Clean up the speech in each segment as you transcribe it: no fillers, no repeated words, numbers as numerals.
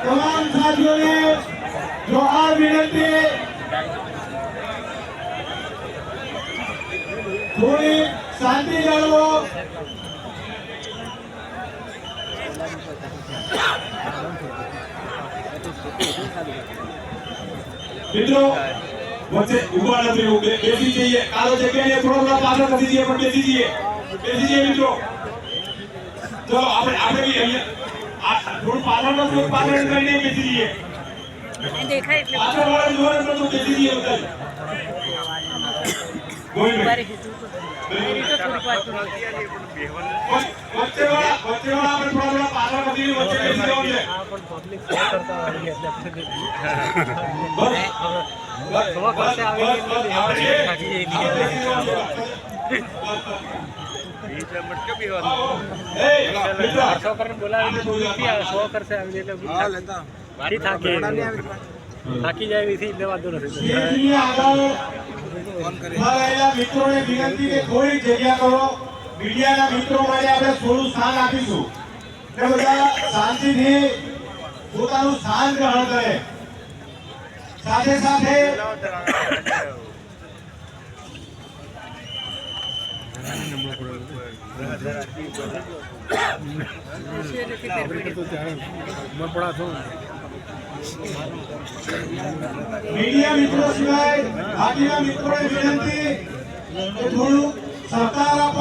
तमाम साथियों ने जोहार विनती थोड़ी शांति जाळवो मित्रों वच्चे उभा નથી બેસી જઈએ કાલો જગ્યાએ થોડો પાછળ ખસી જઈએ પણ બેસી જઈએ મિત્રો ચલો આપણે બી અહીંયા થોડું પાછળ કરીને બેસી જઈએ દેખાય એટલે પાછળ વાળા જોરે તો બેસી જઈએ બધા કોઈ નહીં વચ્ચે વાળા આપણે થોડા પાછળ ખસી વચ્ચે બેસી જવાનું છે આ પણ પબ્લિક કરતા આવી એટલે બસ સો કરશે આવી એટલે મટકે બીવાનું એ 400 કરીને બોલાવી તો નથી આવે 100 કરશે આવી એટલે હા લેતા મારી થાકી જાય એવી એટલે વાંધો નથી ફોન કરી મારા મિત્રોને વિનંતી કે થોડી જગ્યા કરો મીડિયાના મિત્રો માટે આપણે થોડું સ્થાન આપીશું એટલે બધા શાંતિથી પોતાનું સ્થાન ગ્રહણ કરે સાથે સાથે मीडिया मित्रों सिवाय बाकीના મિત્રોને વિનંતી કે થોડું સહકાર આપો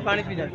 પાણી પી જાય